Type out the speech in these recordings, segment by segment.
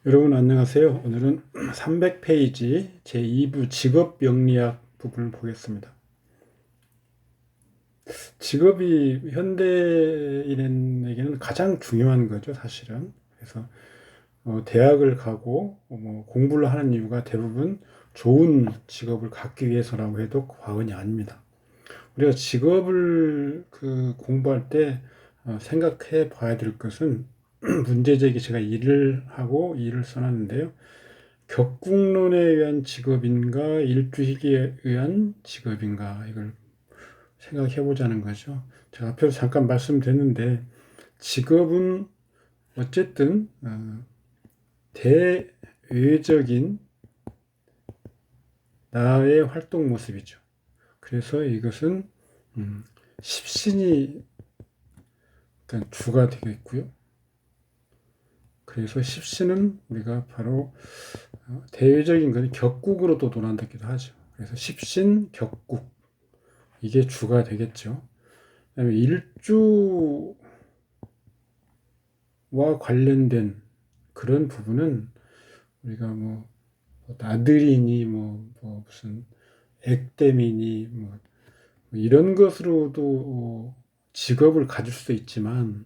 여러분 안녕하세요. 오늘은 300페이지 제2부 직업영리학 부분을 보겠습니다. 직업이 현대인에게는 가장 중요한 거죠, 사실은. 그래서 대학을 가고 뭐 공부를 하는 이유가 대부분 좋은 직업을 갖기 위해서라고 해도 과언이 아닙니다. 우리가 직업을 공부할 때 생각해 봐야 될 것은 문제제기 제가 일을 하고 일을 써놨는데요. 격국론에 의한 직업인가 일주희기에 의한 직업인가 이걸 생각해 보자는 거죠. 제가 앞에서 잠깐 말씀드렸는데 직업은 어쨌든 대외적인 나의 활동 모습이죠. 그래서 이것은 십신이 일단 주가 되겠고요. 그래서 십신은 우리가 바로 대외적인 것은 격국으로도 논한다기도 하죠. 그래서 십신 격국 이게 주가 되겠죠. 그다음에 일주와 관련된 그런 부분은 우리가 뭐 나들이니 무슨 액땜이니 이런 것으로도 직업을 가질 수도 있지만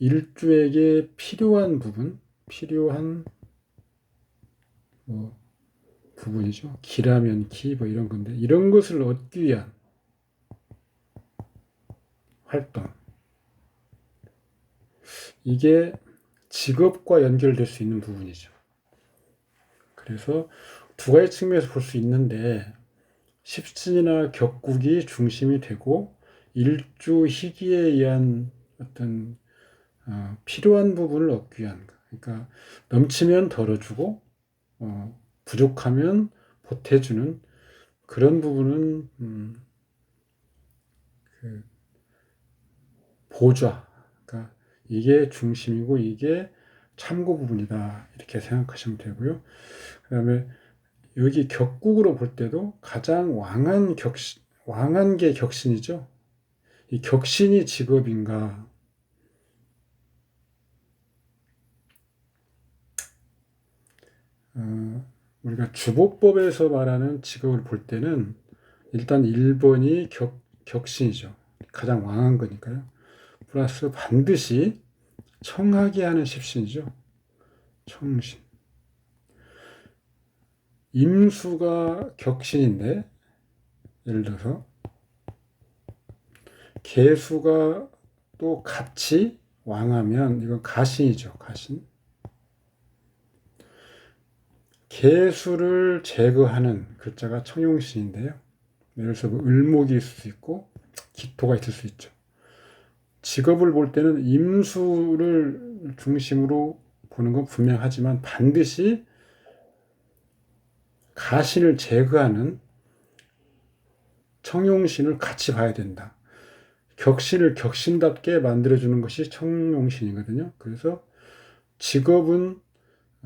일주에게 필요한 부분, 필요한 뭐 부분이죠. 기라면 기 뭐 이런 건데 이런 것을 얻기 위한 활동. 이게 직업과 연결될 수 있는 부분이죠. 그래서 두 가지 측면에서 볼 수 있는데 십신이나 격국이 중심이 되고 일주 희기에 의한 어떤 필요한 부분을 얻기 위한 거. 그러니까 넘치면 덜어주고 부족하면 보태주는 그런 부분은 그 보좌. 그러니까 이게 중심이고 이게 참고 부분이다 이렇게 생각하시면 되고요. 그다음에 여기 격국으로 볼 때도 가장 왕한 게 격신이죠. 이 격신이 직업인가? 우리가 주보법에서 말하는 직업을 볼 때는 일단 1번이 격신이죠. 가장 왕한 거니까요. 플러스 반드시 청하게 하는 십신이죠. 청신. 임수가 격신인데 예를 들어서 개수가 또 같이 왕하면 이건 가신이죠. 가신. 개수를 제거하는 글자가 청용신인데요. 예를 들어서 을목이 있을 수 있고 기토가 있을 수 있죠. 직업을 볼 때는 임수를 중심으로 보는 건 분명하지만 반드시 가신을 제거하는 청용신을 같이 봐야 된다. 격신을 격신답게 만들어주는 것이 청용신이거든요. 그래서 직업은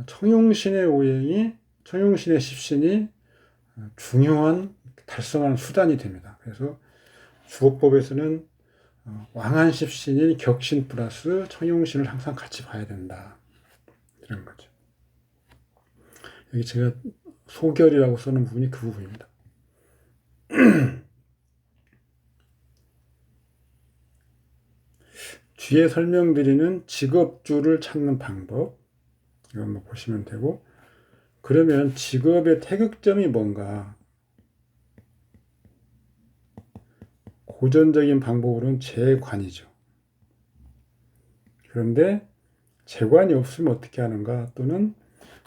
청용신의 오행이, 청용신의 십신이 중요한 달성하는 수단이 됩니다. 그래서 주어법에서는 왕한 십신인 격신 플러스 청용신을 항상 같이 봐야 된다. 이런 거죠. 여기 제가 소결이라고 쓰는 부분이 그 부분입니다. 뒤에 설명드리는 직업주를 찾는 방법 이거 한번 보시면 되고 그러면 직업의 태극점이 뭔가 고전적인 방법으로는 재관이죠. 그런데 재관이 없으면 어떻게 하는가 또는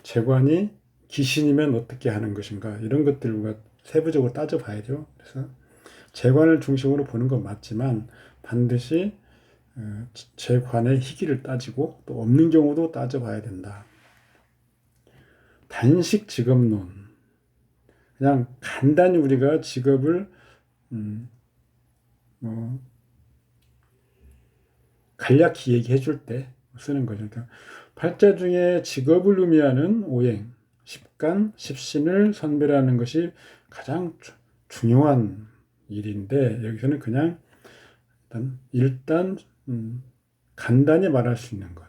재관이 기신이면 어떻게 하는 것인가 이런 것들과 세부적으로 따져봐야죠. 그래서 재관을 중심으로 보는 건 맞지만 반드시 재관의 희기를 따지고 또 없는 경우도 따져봐야 된다. 단식 직업론. 그냥 간단히 우리가 직업을 간략히 얘기해 줄 때 쓰는 거죠. 그러니까 팔자 중에 직업을 의미하는 오행, 십간, 십신을 선별하는 것이 가장 중요한 일인데 여기서는 그냥 일단 간단히 말할 수 있는 것.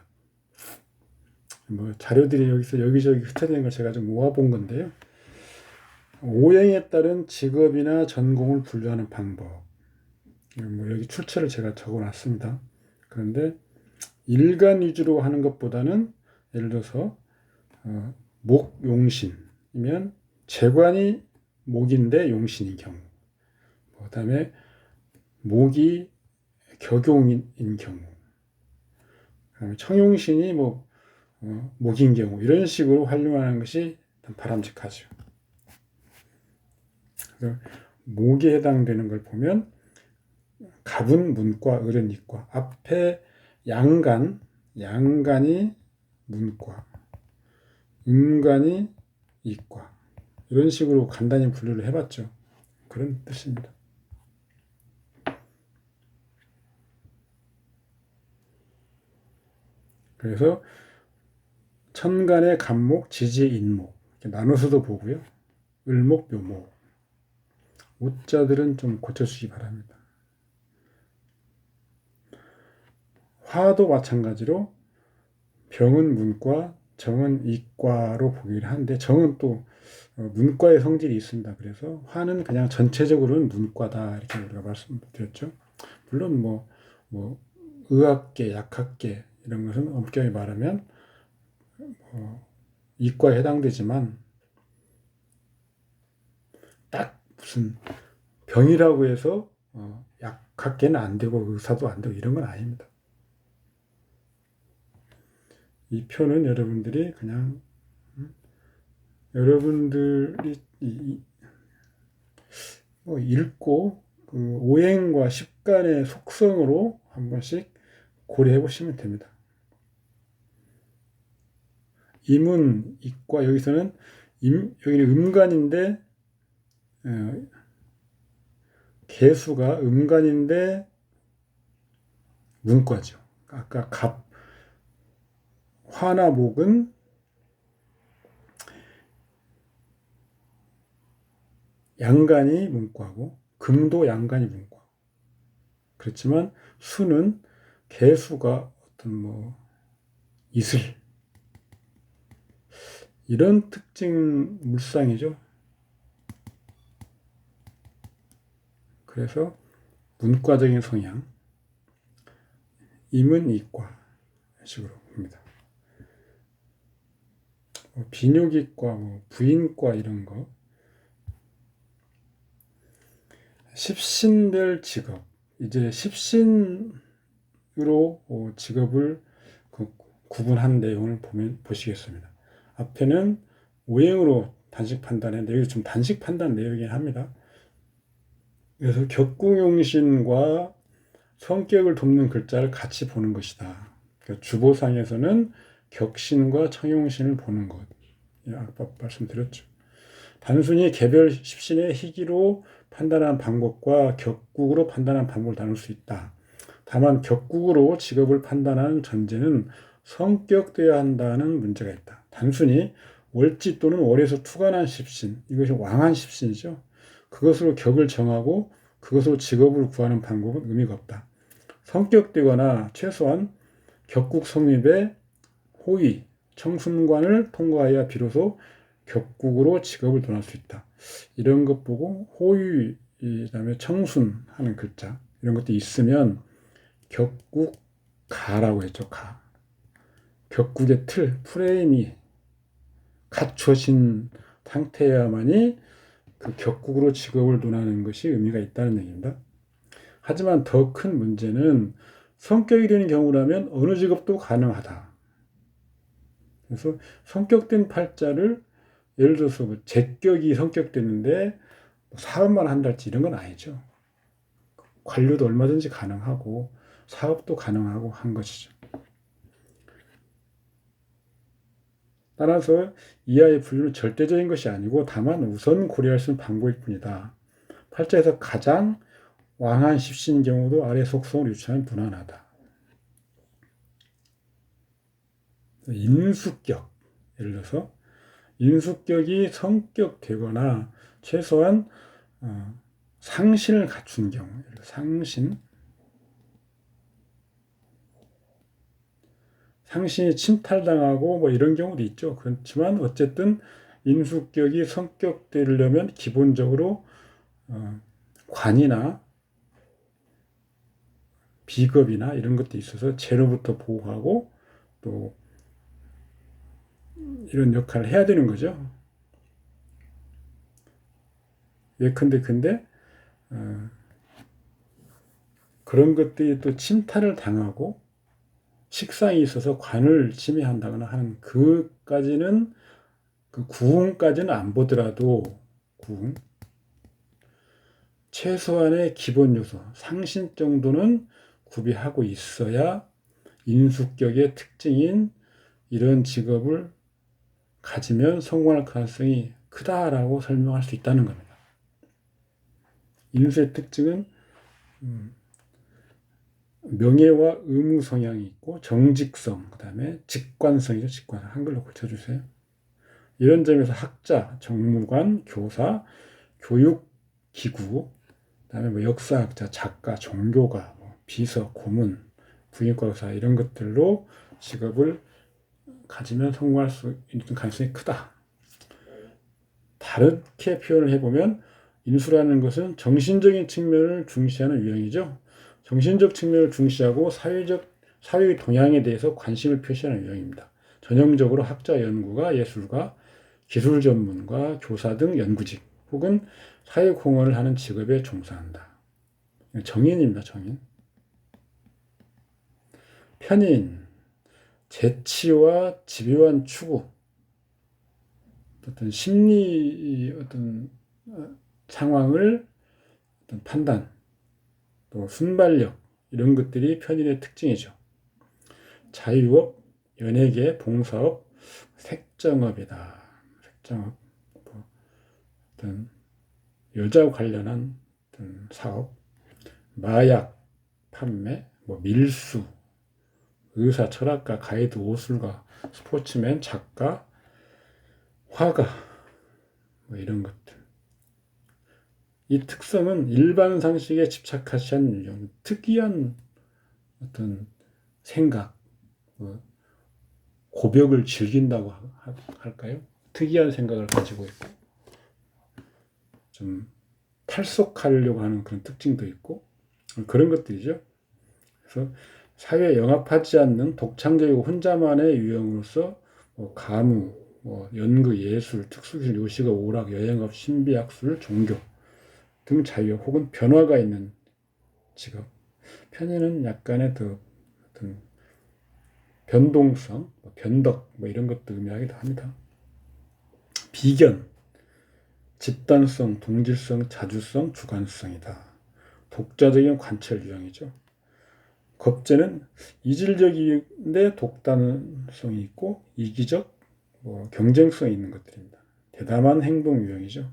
뭐 자료들이 여기서 여기저기 흩어지는 걸 제가 좀 모아본 건데요. 오행에 따른 직업이나 전공을 분류하는 방법. 뭐 여기 출처를 제가 적어놨습니다. 그런데 일간 위주로 하는 것보다는 예를 들어서 목용신이면 재관이 목인데 용신인 경우, 그 다음에 목이 격용인 경우, 그다음에 청용신이 목인 경우, 이런 식으로 활용하는 것이 바람직하죠. 그래서 목에 해당되는 걸 보면 갑은 문과, 을은 이과, 앞에 양간이 문과, 음간이 이과, 이런 식으로 간단히 분류를 해봤죠. 그런 뜻입니다. 그래서 천간의 간목, 지지의 인목 이렇게 나눠서도 보고요. 을목, 묘목. 오자들은 좀 고쳐주시기 바랍니다. 화도 마찬가지로 병은 문과, 정은 이과로 보기를 하는데, 정은 또 문과의 성질이 있습니다. 그래서 화는 그냥 전체적으로는 문과다 이렇게 우리가 말씀드렸죠. 물론 의학계, 약학계 이런 것은 엄격히 말하면 이과에 해당되지만, 딱 무슨 병이라고 해서 약학계는 안 되고 의사도 안 되고 이런 건 아닙니다. 이 표는 여러분들이 그냥 여러분들이 읽고 그 오행과 십간의 속성으로 한 번씩 고려해 보시면 됩니다. 임은 이과, 여기서는 여기는 음간인데 개수가 음간인데 문과죠. 아까 화나 목은 양간이 문과고 금도 양간이 문과. 그렇지만 수는 개수가 어떤 이슬, 이런 특징 물상이죠. 그래서 문과적인 성향, 임은 이과 식으로 봅니다. 비뇨기과, 부인과 이런 거, 십신별 직업, 이제 십신으로 직업을 구분한 내용을 보시겠습니다. 앞에는 오행으로 단식 판단했는데 여기 좀 단식 판단 내용이긴 합니다. 그래서 격궁용신과 성격을 돕는 글자를 같이 보는 것이다. 그러니까 주보상에서는 격신과 청용신을 보는 것. 아까 말씀드렸죠. 단순히 개별 십신의 희기로 판단하는 방법과 격국으로 판단하는 방법을 나눌 수 있다. 다만 격국으로 직업을 판단하는 전제는 성격되어야 한다는 문제가 있다. 단순히 월지 또는 월에서 투관한 십신, 이것이 왕한 십신이죠. 그것으로 격을 정하고 그것으로 직업을 구하는 방법은 의미가 없다. 성격되거나 최소한 격국 성립의 호위, 청순관을 통과해야 비로소 격국으로 직업을 도할 수 있다. 이런 것 보고 호위, 그다음에 청순하는 글자 이런 것도 있으면 격국가라고 했죠. 가. 격국의 틀, 프레임이 갖춰진 상태여야만이 그 격국으로 직업을 논하는 것이 의미가 있다는 얘기입니다. 하지만 더 큰 문제는 성격이 되는 경우라면 어느 직업도 가능하다. 그래서 성격된 팔자를 예를 들어서 제격이 성격되는데 사업만 한달지 이런 건 아니죠. 관료도 얼마든지 가능하고 사업도 가능하고 한 것이죠. 따라서 이하의 분류는 절대적인 것이 아니고 다만 우선 고려할 수 있는 방법일 뿐이다. 팔자에서 가장 왕한 십신인 경우도 아래 속성을 유추하면 무난하다. 인수격, 예를 들어서 인수격이 성격되거나 최소한 상신을 갖춘 경우, 상신이 침탈당하고 뭐 이런 경우도 있죠. 그렇지만 어쨌든 인수격이 성격되려면 기본적으로 관이나 비겁이나 이런 것도 있어서 재로부터 보호하고 또 이런 역할을 해야 되는 거죠. 근데 그런 것들이 또 침탈을 당하고 식상이 있어서 관을 침해한다거나 하는 그까지는 그 구흥까지는 안 보더라도 구흥 최소한의 기본 요소 상신 정도는 구비하고 있어야 인수격의 특징인 이런 직업을 가지면 성공할 가능성이 크다라고 설명할 수 있다는 겁니다. 인수의 특징은 명예와 의무 성향이 있고 정직성, 그 다음에 직관성이죠. 직관. 한글로 고쳐주세요. 이런 점에서 학자, 정무관, 교사, 교육기구, 그 다음에 뭐 역사학자, 작가, 종교가, 비서, 고문, 부인과 의사 이런 것들로 직업을 가지면 성공할 수 있는 가능성이 크다. 다르게 표현을 해보면 인수라는 것은 정신적인 측면을 중시하는 유형이죠. 정신적 측면을 중시하고 사회의 동향에 대해서 관심을 표시하는 유형입니다. 전형적으로 학자 연구가 예술가, 기술 전문가, 교사 등 연구직 혹은 사회 공헌을 하는 직업에 종사한다. 정인입니다. 정인. 편인, 재치와 집요한 추구, 어떤 심리 어떤 상황을 어떤 판단, 또 순발력 이런 것들이 편인의 특징이죠. 자유업, 연예계, 봉사업, 색정업이다. 색정업, 어떤 여자 관련한 어떤 사업, 마약 판매, 밀수, 의사, 철학가, 가이드, 오술가, 스포츠맨, 작가, 화가, 이런 것들. 이 특성은 일반 상식에 집착하지 않는 유형, 특이한 어떤 생각, 고벽을 즐긴다고 할까요? 특이한 생각을 가지고 있고, 좀 탈속하려고 하는 그런 특징도 있고, 그런 것들이죠. 그래서 사회에 영합하지 않는 독창적이고 혼자만의 유형으로서 가무, 연구, 예술, 특수기술, 요식업, 오락, 여행업, 신비학술, 종교 등 자유 혹은 변화가 있는 직업. 편인은 약간의 더 어떤 변동성, 변덕 이런 것도 의미하기도 합니다. 비견, 집단성, 동질성, 자주성, 주관성이다. 독자적인 관찰 유형이죠. 겁재는 이질적인데 독단성이 있고 이기적, 경쟁성이 있는 것들입니다. 대담한 행동 유형이죠.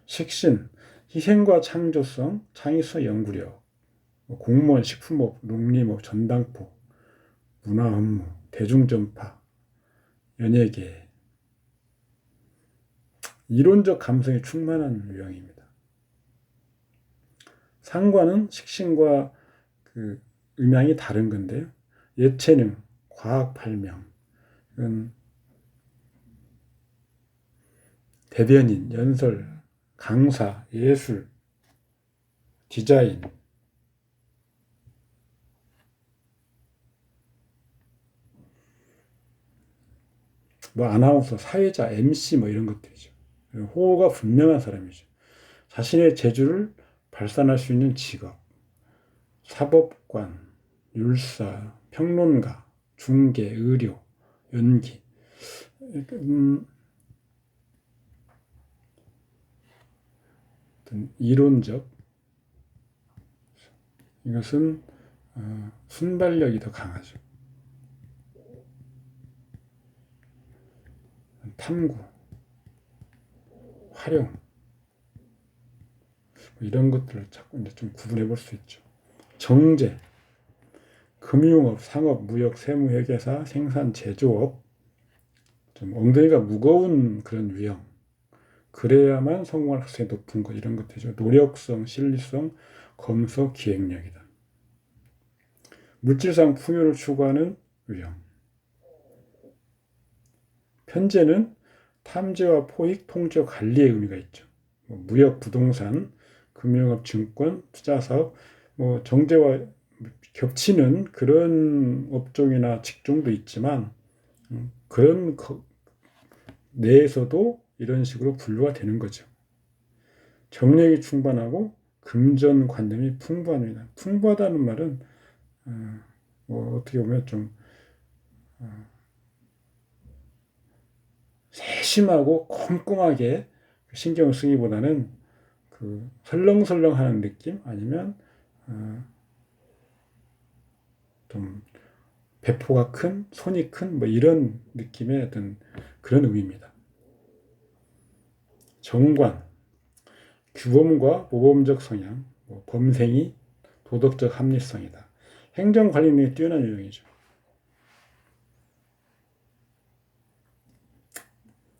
식신, 희생과 창조성, 창의성, 연구력, 공무원, 식품업, 농림업, 전당포, 문화 업무, 대중전파, 연예계, 이론적 감성이 충만한 유형입니다. 상관은 식신과 그 음향이 다른 건데요. 예체능, 과학 발명, 대변인, 연설, 강사, 예술, 디자인, 아나운서, 사회자, MC 이런 것들이죠. 호호가 분명한 사람이죠. 자신의 재주를 발산할 수 있는 직업, 사법관, 율사, 평론가, 중개, 의료, 연기. 어떤 이론적 이것은 순발력이 더 강하죠. 탐구, 활용 이런 것들을 자꾸 이제 좀 구분해 볼 수 있죠. 정제, 금융업, 상업, 무역, 세무, 회계사, 생산, 제조업, 좀 엉덩이가 무거운 그런 유형. 그래야만 성공할 확률이 높은 것 이런 것들이죠. 노력성, 실리성, 검소, 기획력이다. 물질상 풍요를 추구하는 유형. 편제는 탐재와 포획, 통제, 관리의 의미가 있죠. 무역, 부동산, 금융업, 증권, 투자사업, 정제와 겹치는 그런 업종이나 직종도 있지만 그런 내에서도 이런 식으로 분류가 되는 거죠. 정력이 충만하고 금전관념이 풍부합니다. 풍부하다는 말은 어떻게 보면 좀 세심하고 꼼꼼하게 신경을 쓰기보다는 그 설렁설렁하는 느낌 아니면 좀 배포가 큰, 손이 큰 이런 느낌의 어떤 그런 의미입니다. 정관, 규범과 모범적 성향, 범생이 도덕적 합리성이다. 행정관리 능력이 뛰어난 유형이죠.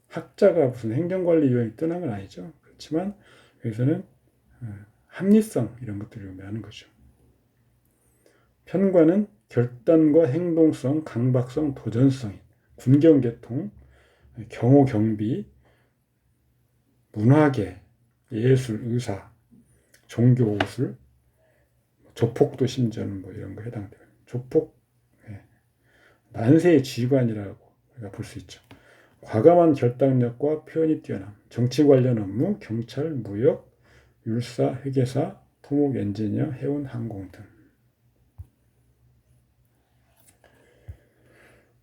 학자가 무슨 행정관리 유형이 뛰어난 건 아니죠. 그렇지만 여기서는 합리성 이런 것들을 의미하는 거죠. 편관은 결단과 행동성, 강박성, 도전성, 군경계통, 경호, 경비, 문화계, 예술, 의사, 종교, 오술, 조폭도 심지어는 이런 거 해당돼요. 조폭, 난세의 지휘관이라고 우리가 볼 수 있죠. 과감한 결단력과 표현이 뛰어남, 정치 관련 업무, 경찰, 무역, 율사, 회계사, 토목, 엔지니어, 해운, 항공 등.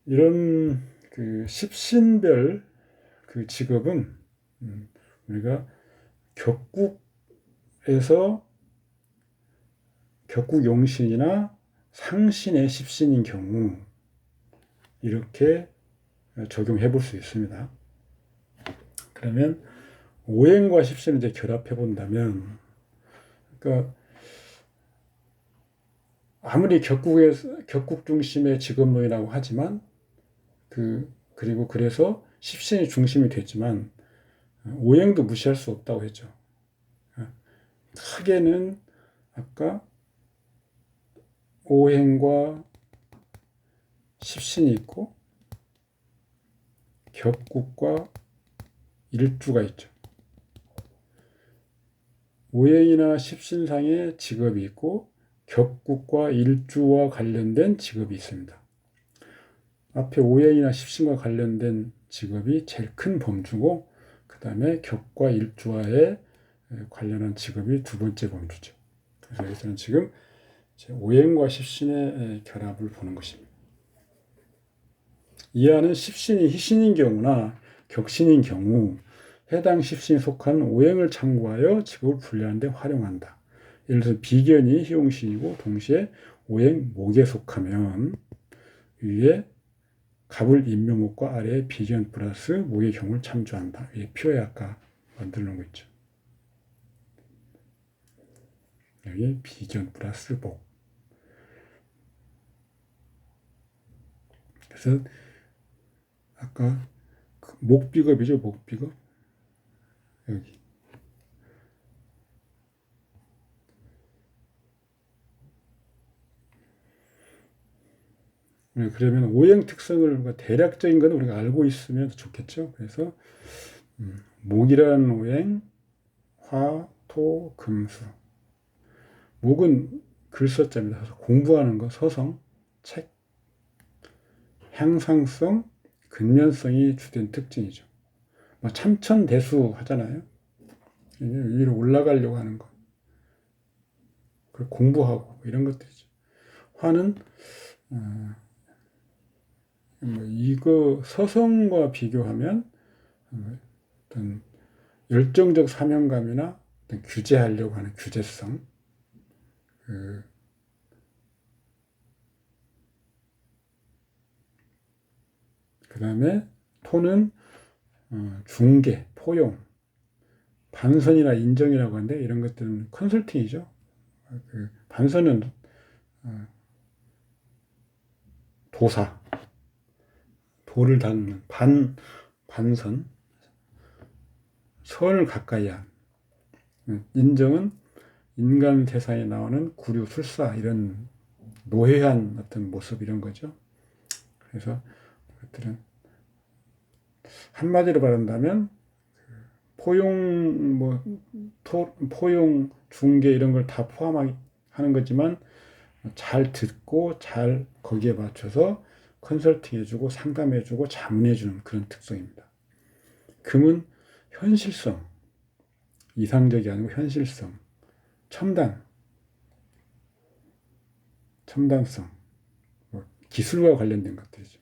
이런 그 십신별 그 직업은 우리가 격국에서 격국용신이나 상신의 십신인 경우 이렇게 적용해 볼 수 있습니다. 그러면 오행과 십신을 이제 결합해 본다면, 그러니까 아무리 격국 중심의 직업론이라고 하지만 그리고 그래서 십신이 중심이 됐지만 오행도 무시할 수 없다고 했죠. 크게는 아까 오행과 십신이 있고 격국과 일주가 있죠. 오행이나 십신상의 직업이 있고 격국과 일주와 관련된 직업이 있습니다. 앞에 오행이나 십신과 관련된 직업이 제일 큰 범주고 그 다음에 격과 일주와의 관련한 직업이 두 번째 범주죠. 그래서 여기서는 지금 오행과 십신의 결합을 보는 것입니다. 이하는 십신이 희신인 경우나 격신인 경우 해당 십신이 속한 오행을 참고하여 직업을 분류하는 데 활용한다. 예를 들어서 비견이 희용신이고 동시에 오행 목에 속하면 위에 갑을 인묘목과 아래에 비견 플러스 목의 경우를 참조한다. 위에 표에 아까 만들어 놓은 거 있죠. 여기 비견 플러스 목. 그래서 아까 목비급이죠. 목비급. 여기. 그러면 오행 특성을 대략적인 건 우리가 알고 있으면 좋겠죠. 그래서 목이라는 오행, 화, 토, 금수. 목은 글서자입니다. 그래서 공부하는 거, 서성, 책, 향상성, 근면성이 주된 특징이죠. 참천대수 하잖아요. 위로 올라가려고 하는 거. 공부하고 이런 것들이죠. 화는 이거 서성과 비교하면 어떤 열정적 사명감이나 어떤 규제하려고 하는 규제성, 그 다음에 토는 중개, 포용, 반선이나 인정이라고 하는데 이런 것들은 컨설팅이죠. 반선은 도사, 도를 닦는 반선, 선을 가까이 한, 인정은 인간 세상에 나오는 구류, 술사 이런 노회한 어떤 모습 이런 거죠. 그래서 그것들은 한마디로 말한다면 포용 포용 중개 이런 걸 다 포함하는 거지만 잘 듣고 잘 거기에 맞춰서 컨설팅해주고 상담해주고 자문해주는 그런 특성입니다. 금은 현실성, 이상적이 아니고 현실성, 첨단성, 기술과 관련된 것들이죠.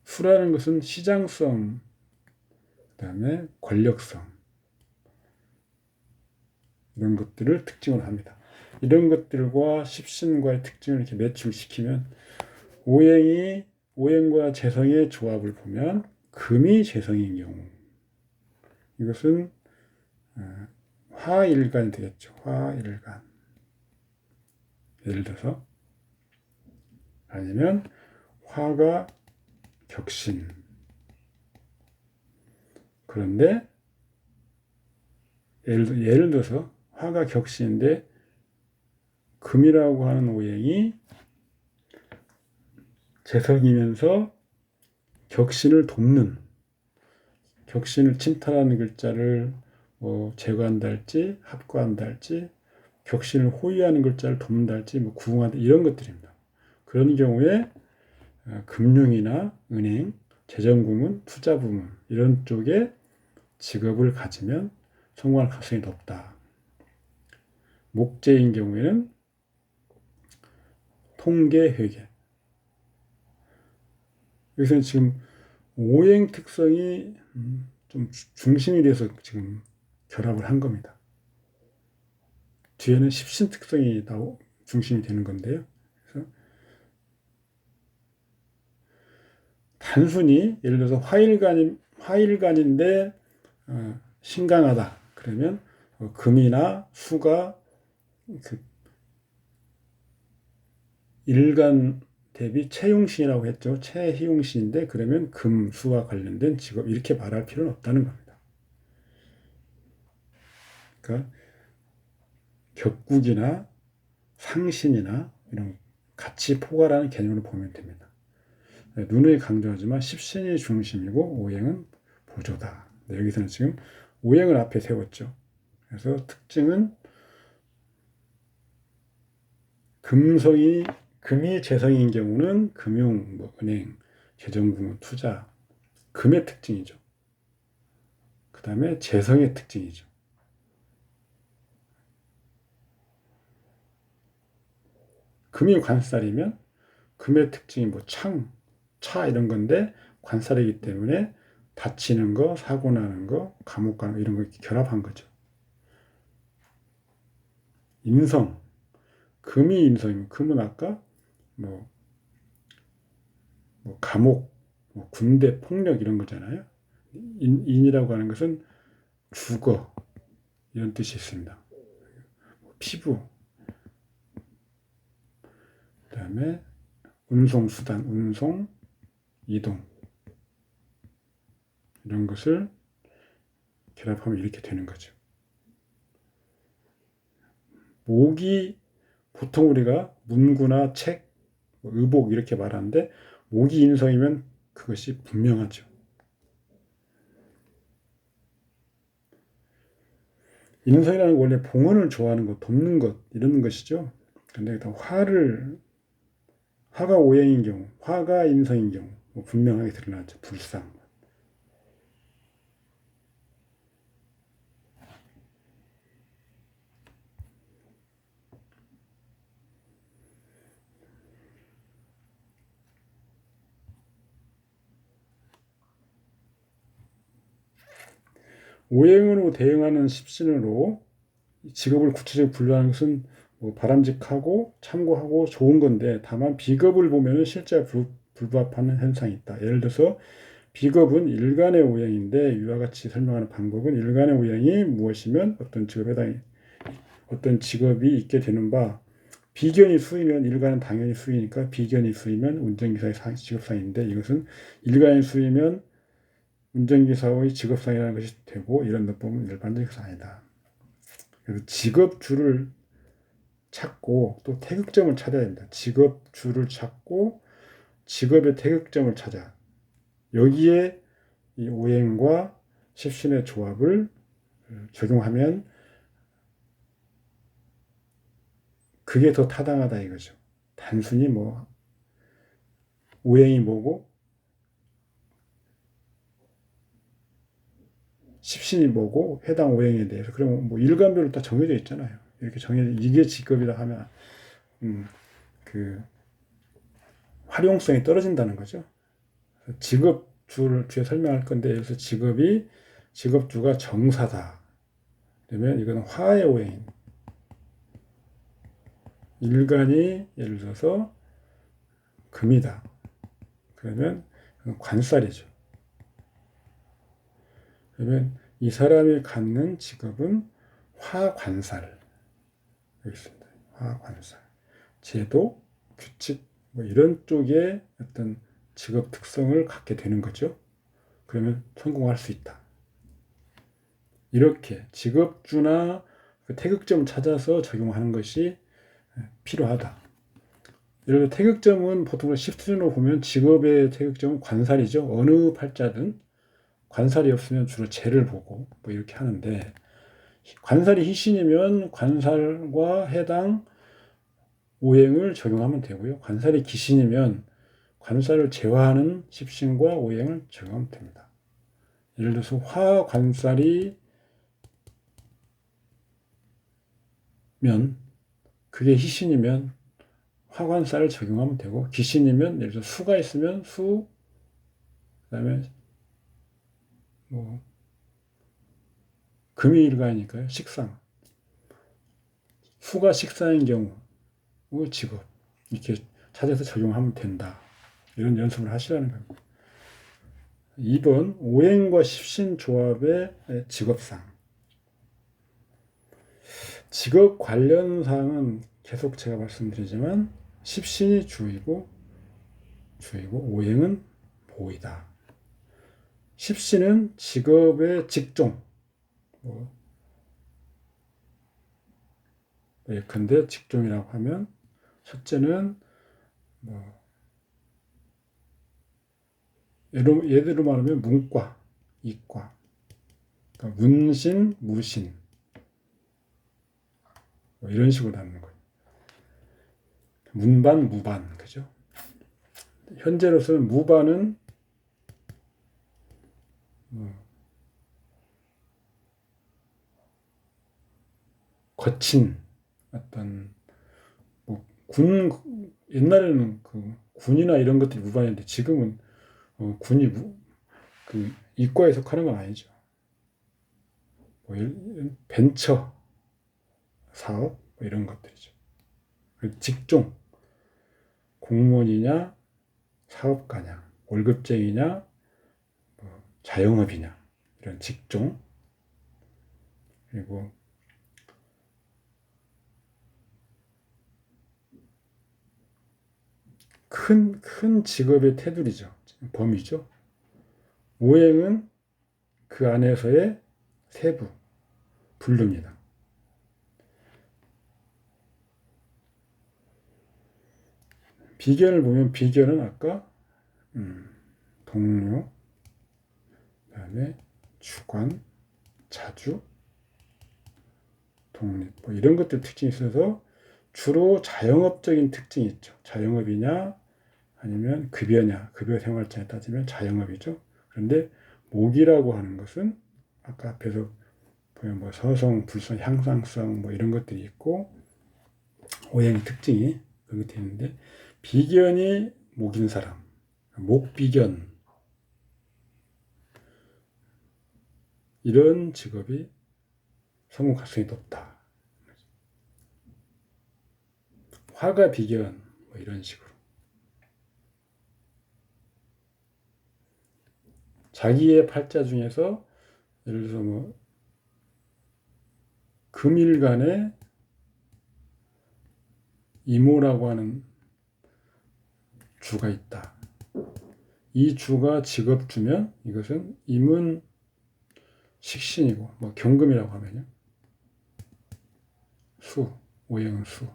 수라는 것은 시장성, 그 다음에 권력성, 이런 것들을 특징으로 합니다. 이런 것들과 십신과의 특징을 이렇게 매칭시키면 오행과 재성의 조합을 보면 금이 재성인 경우, 이것은 화일간이 되겠죠. 화일간. 예를 들어서 아니면 화가 격신. 그런데 예를 들어서 화가 격신인데 금이라고 하는 오행이 재성이면서 격신을 돕는, 격신을 침탈하는 글자를 제거한다 할지 합과한다 할지 격신을 호위하는 글자를 돕는다 할지 구응한다 이런 것들입니다. 그런 경우에 금융이나 은행, 재정부문, 투자부문 이런 쪽에 직업을 가지면 성공할 가능성이 높다. 목재인 경우에는 통계, 회계. 여기서는 지금 오행 특성이 좀 중심이 돼서 지금 결합을 한 겁니다. 뒤에는 십신 특성이 중심이 되는 건데요. 그래서 단순히 예를 들어서 화일간인데 신강하다. 그러면 금이나 수가 그 일간 대비 채용신이라고 했죠. 채희용신인데 그러면 금수와 관련된 직업 이렇게 말할 필요는 없다는 겁니다. 그러니까 격국이나 상신이나 이런 가치 포괄하는 개념으로 보면 됩니다. 눈에 강조하지만 십신이 중심이고 오행은 보조다. 여기서는 지금 오행을 앞에 세웠죠. 그래서 특징은 금이 재성인 경우는 금융, 은행, 재정부문, 투자, 금의 특징이죠. 그 다음에 재성의 특징이죠. 금이 관살이면 금의 특징이 차 이런 건데 관살이기 때문에 다치는 거, 사고 나는 거, 감옥 가는 거 이런 거 이렇게 결합한 거죠. 인성, 금이 인성이면 금은 아까 감옥, 군대, 폭력 이런 거잖아요. 인이라고 하는 것은 주거 이런 뜻이 있습니다. 피부, 그 다음에 운송수단, 운송, 이동 이런 것을 결합하면 이렇게 되는 거죠. 목이 보통 우리가 문구나 책, 의복 이렇게 말하는데 목이 인성이면 그것이 분명하죠. 인성이라는 건 원래 봉헌을 좋아하는 것, 돕는 것 이런 것이죠. 근데 화가 오행인 경우, 화가 인성인 경우 분명하게 드러나죠. 불상. 오행으로 대응하는 십신으로 직업을 구체적으로 분류하는 것은 바람직하고 참고하고 좋은 건데 다만 비겁을 보면 실제 불부합하는 현상이 있다. 예를 들어서 비겁은 일간의 오행인데 이와 같이 설명하는 방법은 일간의 오행이 무엇이면 어떤 직업이 있게 되는 바 비견이 수이면 일간은 당연히 수이니까 비견이 수이면 운전기사의 직업상인데 이것은 일간이 수이면 운전기사의 직업상이라는 것이 되고 이런 법 보면 일반적인 것은 아니다. 그래서 직업주를 찾고 또 태극점을 찾아야 됩니다. 직업주를 찾고 직업의 태극점을 찾아 여기에 이 오행과 십신의 조합을 적용하면 그게 더 타당하다 이거죠. 단순히 뭐 오행이 뭐고 십신이 뭐고 해당 오행에 대해서 그러면 뭐 일관별로 다 정해져 있잖아요. 이렇게 정해져 이게 직업이라 하면 그 활용성이 떨어진다는 거죠. 직업주를 뒤에 설명할 건데 여기서 직업주가 정사다. 그러면 이거는 화의 오행. 일간이 예를 들어서 금이다. 그러면 관살이죠. 그러면 이 사람이 갖는 직업은 화관살. 여기 있습니다. 화관살. 제도, 규칙, 뭐 이런 쪽의 어떤 직업 특성을 갖게 되는 거죠. 그러면 성공할 수 있다. 이렇게 직업주나 그 태극점 찾아서 적용하는 것이 필요하다. 예를 들어 태극점은 보통 십수준으로 보면 직업의 태극점은 관살이죠. 어느 팔자든 관살이 없으면 주로 재를 보고 뭐 이렇게 하는데 관살이 희신이면 관살과 해당 오행을 적용하면 되고요. 관살이 기신이면 관살을 제화하는 십신과 오행을 적용하면 됩니다. 예를 들어서 화관살이 면 그게 희신이면 화관살을 적용하면 되고 기신이면 예를 들어 수가 있으면 수 그다음에 뭐 금이 일간이니까요. 식상 수가 식상인 경우 직업 이렇게 찾아서 적용하면 된다. 이런 연습을 하시라는 겁니다. 2번 오행과 십신 조합의 직업상 직업 관련 사항은 계속 제가 말씀드리지만 십신이 주이고 오행은 보이다. 십신은 직업의 직종 예컨대 직종이라고 하면 첫째는 예대로 말하면 문과, 이과, 그러니까 문신, 무신 이런 식으로 하는 거예요. 문반, 무반, 그죠? 현재로서는 무반은 거친 어떤 옛날에는 그 군이나 이런 것들이 무반인데 지금은 군이 그 이과에 속하는 건 아니죠. 벤처 사업 이런 것들이죠. 직종 공무원이냐 사업가냐 월급쟁이냐 자영업이냐 이런 직종 그리고 큰 직업의 테두리죠. 범위죠. 오행은 그 안에서의 세부 분류입니다. 비견을 보면 비견은 아까 동료 그다음에 주관 자주 독립 뭐 이런 것들 특징이 있어서 주로 자영업적인 특징이 있죠. 자영업이냐 아니면 급여냐 급여 생활자에 따지면 자영업이죠. 그런데 목이라고 하는 것은 아까 앞에서 보면 뭐 서성, 불성, 향상성 뭐 이런 것들이 있고 오행의 특징이 그렇게 되는데 비견이 목인 사람 목비견 이런 직업이 성공 가능성이 높다. 화가 비견 뭐 이런 식으로 자기의 팔자 중에서 예를 들어서 뭐 금일간에 이모라고 하는 주가 있다. 이 주가 직업주면 이것은 임은 식신이고 뭐 경금이라고 하면요. 수, 오행은 수.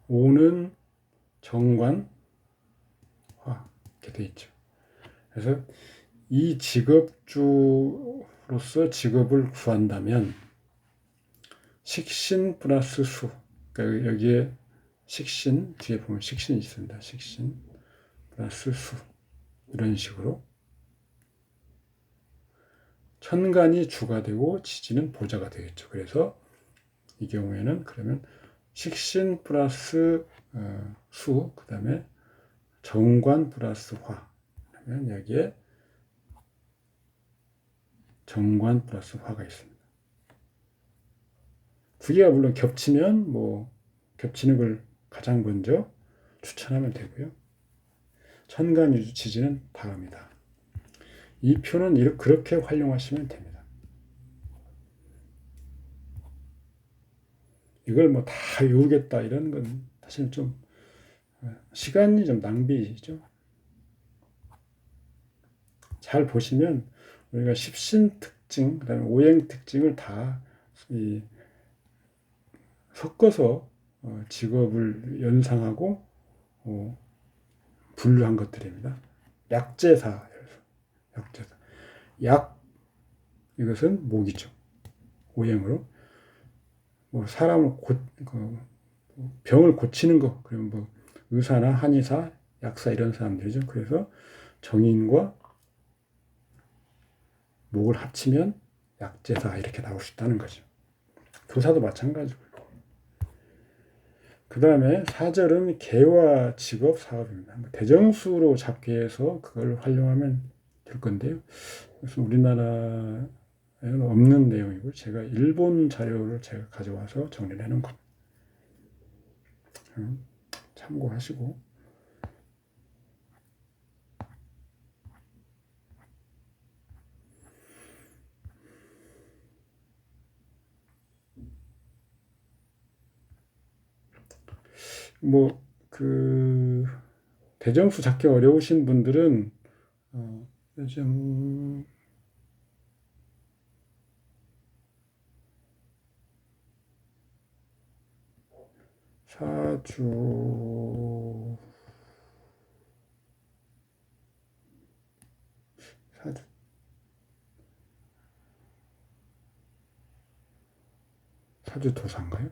오는 정관, 화 이렇게 돼 있죠. 그래서 이 직업주로서 직업을 구한다면 식신 플러스 수, 그러니까 여기에 식신, 뒤에 보면 식신이 있습니다. 식신 플러스 수, 이런 식으로 천간이 주가 되고 지지는 보자가 되겠죠. 그래서 이 경우에는 그러면 식신 플러스 수, 그 다음에 정관 플러스 화, 그러면 여기에 정관 플러스 화가 있습니다. 두 개가 물론 겹치면 겹치는 걸 가장 먼저 추천하면 되고요. 천간유주 지지는 다음이다. 이 표는 그렇게 활용하시면 됩니다. 이걸 다 외우겠다 이런 건 사실 좀 시간이 좀 낭비죠. 잘 보시면 우리가 십신 특징, 그다음에 오행 특징을 다 섞어서 직업을 연상하고 분류한 것들입니다. 약제사, 약제사. 약, 이것은 목이죠. 오행으로. 사람을 병을 고치는 거, 그러면 의사나 한의사, 약사 이런 사람들이죠. 그래서 정인과 목을 합치면 약제사 이렇게 나올 수 있다는 거죠. 교사도 마찬가지고. 그 다음에 사절은 개와 직업 사업입니다. 대정수로 잡기 위해서 그걸 활용하면 될 건데요. 그래서 우리나라에는 없는 내용이고 제가 일본 자료를 제가 가져와서 정리를 해놓은 겁니다. 참고하시고. 대정수 잡기 어려우신 분들은 요즘 사주 사주도사인가요?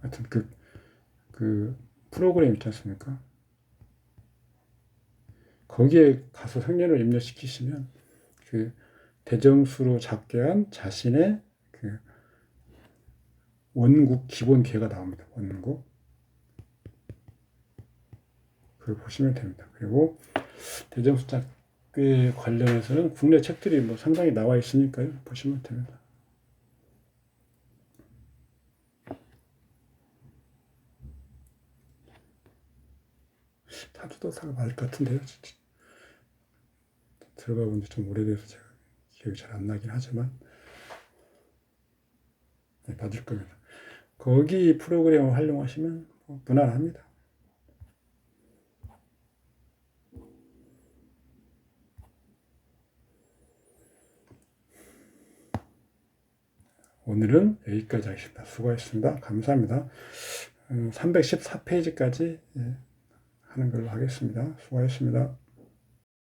하여튼 그 프로그램 있지 않습니까? 거기에 가서 생년을 입력시키시면 그 대정수로 잡게 한 자신의 그 원국 기본 계가 나옵니다. 원국. 그걸 보시면 됩니다. 그리고 대정수 잡기에 관련해서는 국내 책들이 상당히 나와 있으니까요. 보시면 됩니다. 사주도사가 맞을 것 같은데요. 진짜. 들어가 본 지 좀 오래돼서 제가 기억이 잘 안 나긴 하지만 맞을 겁니다. 거기 프로그램을 활용하시면 무난합니다. 오늘은 여기까지 하겠습니다. 수고하셨습니다. 감사합니다. 314페이지까지 하는 걸로 하겠습니다. 수고하셨습니다.